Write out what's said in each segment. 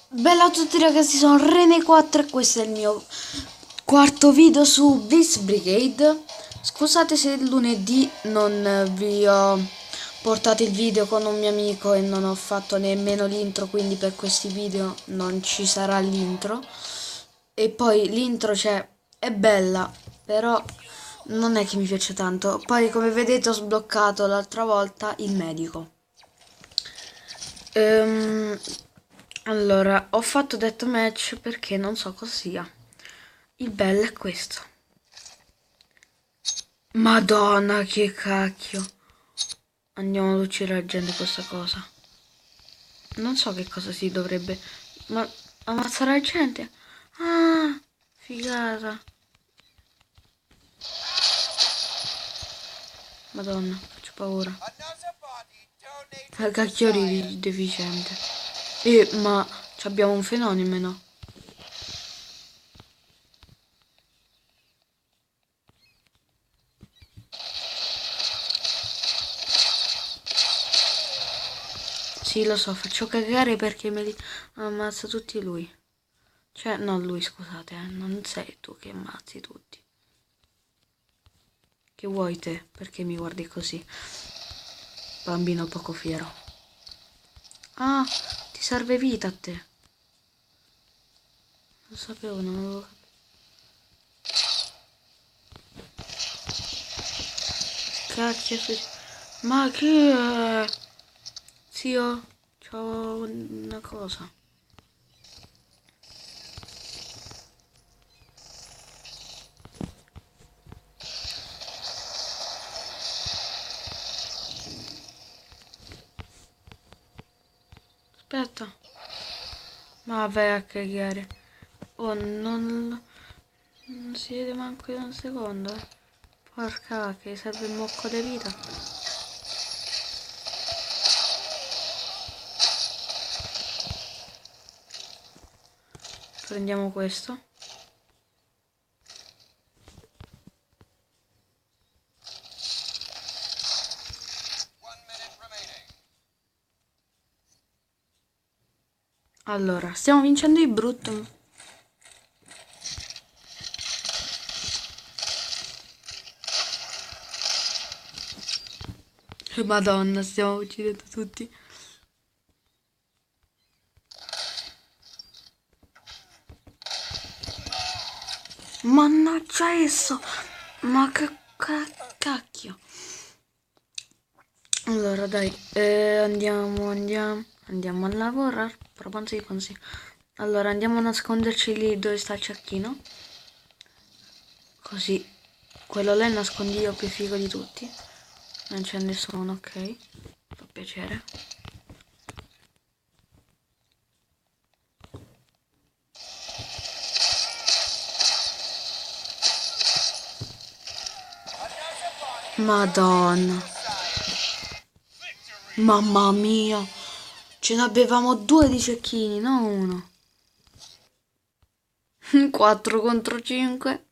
Bella a tutti ragazzi, sono Rene4 e questo è il mio quarto video su Blitz Brigade. Scusate se il lunedì non vi ho portato il video con un mio amico e non ho fatto nemmeno l'intro, quindi per questi video non ci sarà l'intro. E poi l'intro è bella, però non è che mi piace tanto. Poi come vedete ho sbloccato l'altra volta il medico. Ehm, allora, ho fatto deathmatch perché non so cosa sia. Il bello è questo. Madonna, che cacchio. Andiamo ad uccidere la gente questa cosa. Non so che cosa si dovrebbe... Ma ammazzare la gente? Ah, figata. Madonna, faccio paura. Cacchio di deficiente. Ma abbiamo un fenomeno. Sì, lo so, faccio cagare perché me li ammazza tutti lui. Cioè, no, lui, scusate, non sei tu che ammazzi tutti. Che vuoi te? Perché mi guardi così? Bambino poco fiero. Ah, ti serve vita a te. Lo sapevo, non avevo capito. Cacchio, ma che è? Zio, c'ho una cosa. Aspetta. Ma vai a cagare. Oh, non si vede manco in un secondo, eh. Porca che serve il mocco di vita. Prendiamo questo. Allora, stiamo vincendo di brutto. Madonna, stiamo uccidendo tutti. Mannaggia esso! Ma che cacchio! Allora dai, andiamo a lavorare. Proponsi così. Allora andiamo a nasconderci lì dove sta il cecchino. Così. Quello là è il nascondiglio più figo di tutti. Non c'è nessuno, ok? Fa piacere. Madonna. Mamma mia. Ce ne avevamo due di cecchini, non uno. 4 contro 5.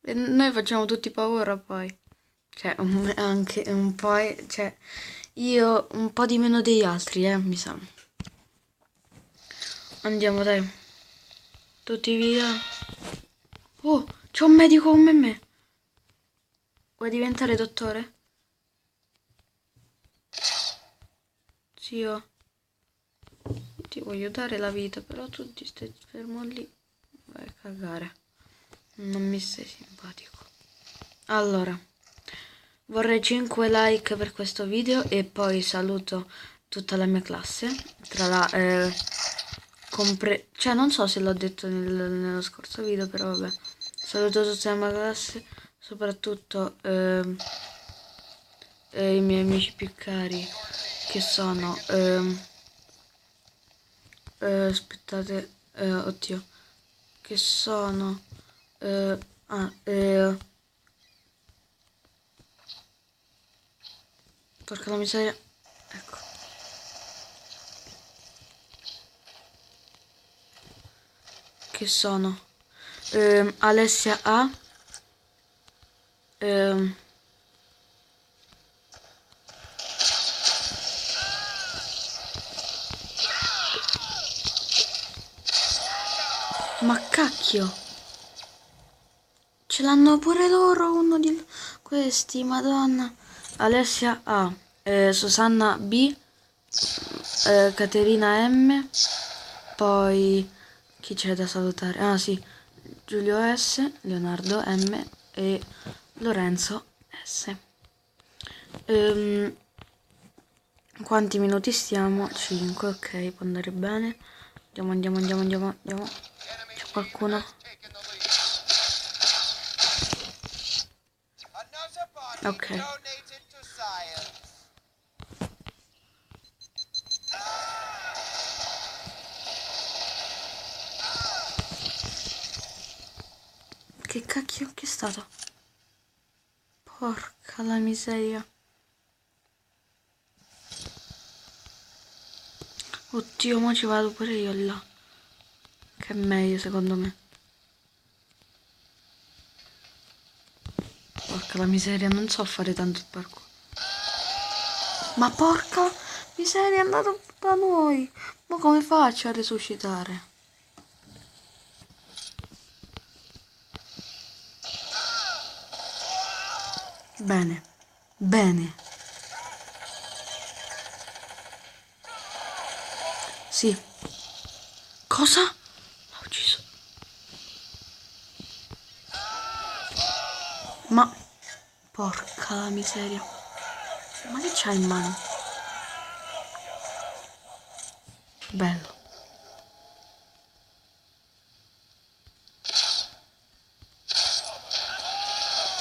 E noi facciamo tutti paura poi. Cioè, anche un po', cioè, io un po' di meno degli altri, mi sa. Andiamo, dai. Tutti via. Oh, c'è un medico come me. Vuoi diventare dottore? Zio, ti voglio dare la vita, però tu ti stai fermo lì. Vai a cagare. Non mi sei simpatico. Allora, vorrei 5 like per questo video e poi saluto tutta la mia classe. Tra la... cioè non so se l'ho detto nello scorso video, però vabbè. Saluto tutta la mia classe, soprattutto i miei amici più cari, che sono... aspettate, oddio, che sono... ah, porca la miseria, ecco. Che sono Alessia A, ehm, Ma cacchio! Ce l'hanno pure loro, uno di questi, madonna. Alessia A, Susanna B, Caterina M, poi chi c'è da salutare? Ah sì, Giulio S, Leonardo M e Lorenzo S. Quanti minuti stiamo? 5, ok, può andare bene. Andiamo. C'è qualcuno? Ok. Che cacchio che è stato? Porca la miseria. Oddio, mo ci vado pure io là. Che è meglio secondo me. Porca la miseria, non so fare tanto il parkour. Ma porca miseria, è andato da noi. Ma come faccio a resuscitare? Bene, bene. Sì. Cosa? L'ha ucciso. Ma porca la miseria. Ma che c'ha in mano? Bello.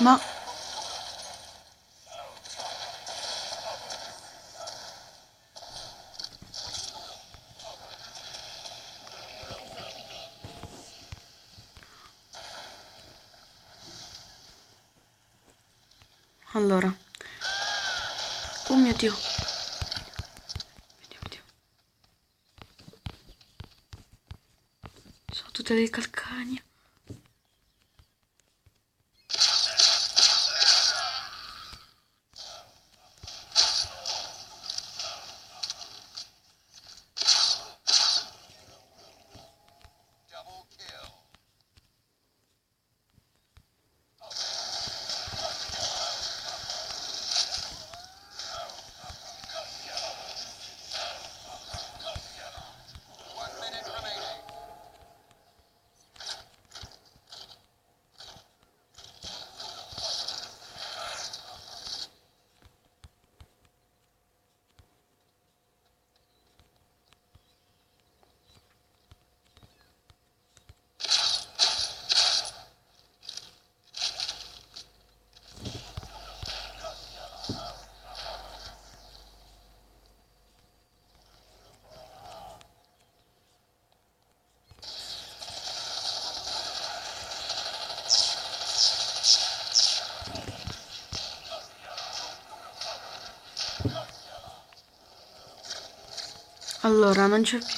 Ma allora. Oh mio Dio. Vediamo. Sono tutte delle calcagna. Allora, non c'è più.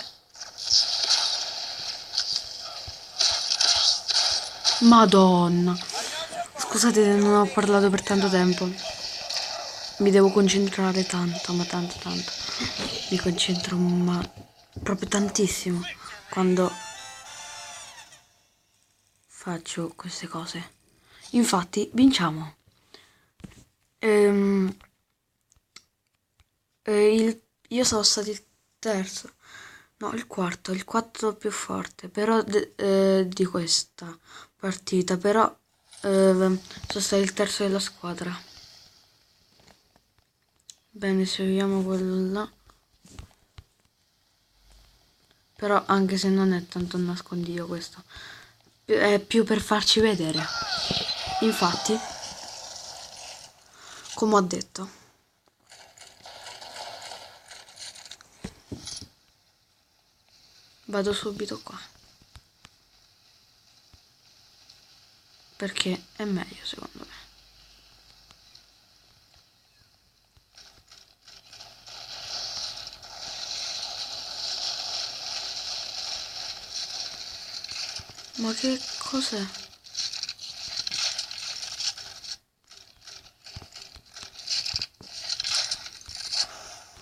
Madonna. Scusate se non ho parlato per tanto tempo. Mi devo concentrare tanto, ma tanto. Mi concentro, ma proprio tantissimo quando faccio queste cose. Infatti, vinciamo. Ehm, io sono stato il terzo. No, il quarto più forte, però di questa partita, però sono stato il terzo della squadra. Bene, seguiamo quello là. Però anche se non è tanto un nascondiglio questo, è più per farci vedere. Infatti, come ho detto, vado subito qua. Perché è meglio secondo me. Ma che cos'è?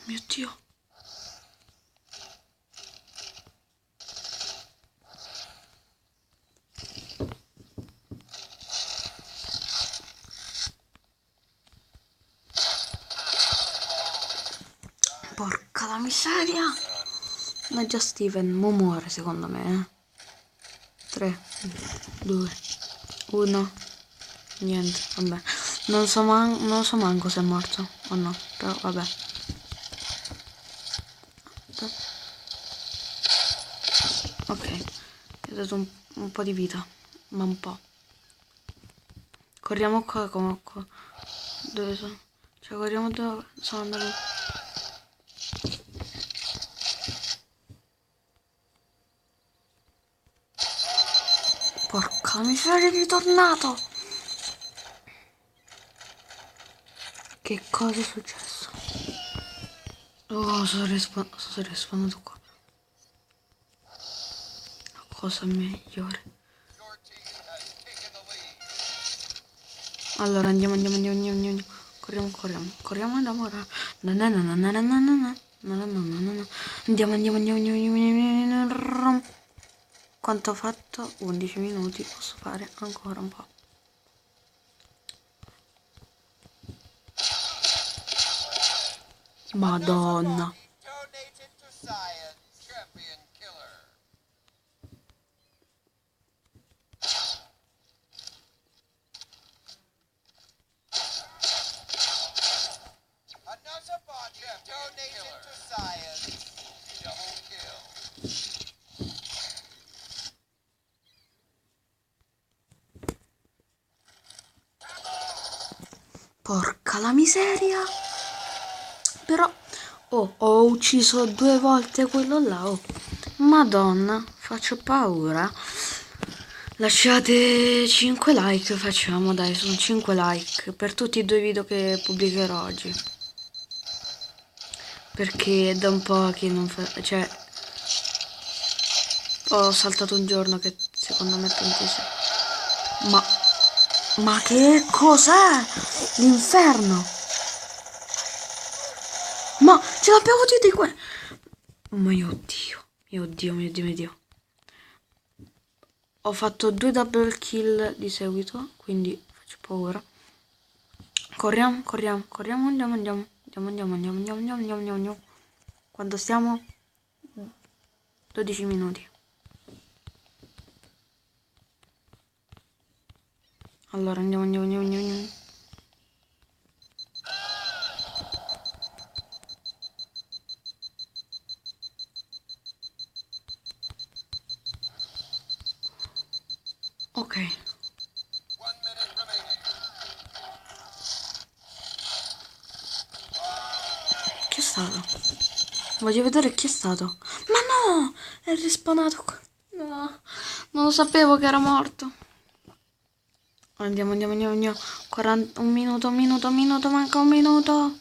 Mio Dio. miseria! Ma già Steven, mo muore secondo me, 3, 2, 1. Niente, vabbè. Non so manco se è morto o no, però vabbè. Ok, gli ho dato un po' di vita, ma un po'. Corriamo qua comunque. Dove sono? Cioè corriamo dove sono andato. Porca miseria, è ritornato! Che cosa è successo? Oh, sono respawnato qua. La cosa migliore. Allora andiamo. Corriamo, andiamo ora. Andiamo. Quanto ho fatto? 11 minuti, posso fare ancora un po'. Madonna. Porca la miseria. Però ho ucciso 2 volte quello là. Oh. Madonna, faccio paura. Lasciate 5 like, facciamo dai, sono 5 like per tutti i 2 video che pubblicherò oggi. Perché è da un po' che non fa... cioè... ho saltato un giorno che secondo me è tantissimo. Ma che cos'è? L'inferno! Ma ce l'abbiamo tutti qua! Mio Dio. Ho fatto 2 double kill di seguito, quindi faccio paura. Corriamo, andiamo. Quando stiamo? 12 minuti. Allora andiamo. Ok. Chi è stato? Voglio vedere chi è stato. Ma no! È respawnato qua. No, non lo sapevo che era morto. Andiamo. 40, un minuto, manca un minuto.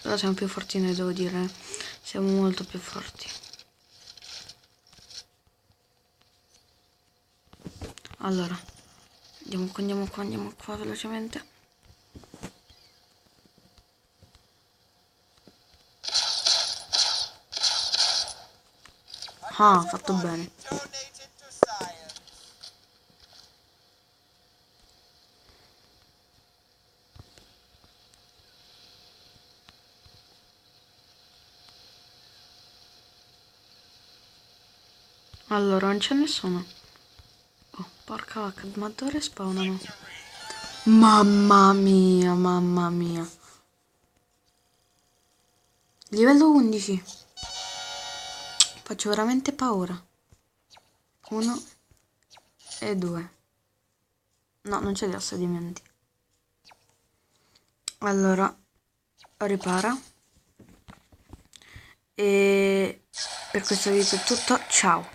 Però siamo più forti noi, devo dire. Siamo molto più forti. Allora, andiamo qua velocemente. Ah, fatto bene. Allora, non c'è nessuno. Oh, porca vacca, ma dove spawnano? Mamma mia. Livello 11. Faccio veramente paura. 1 e 2. No, non c'è gli assedimenti. Allora, ripara. E per questo video è tutto. Ciao.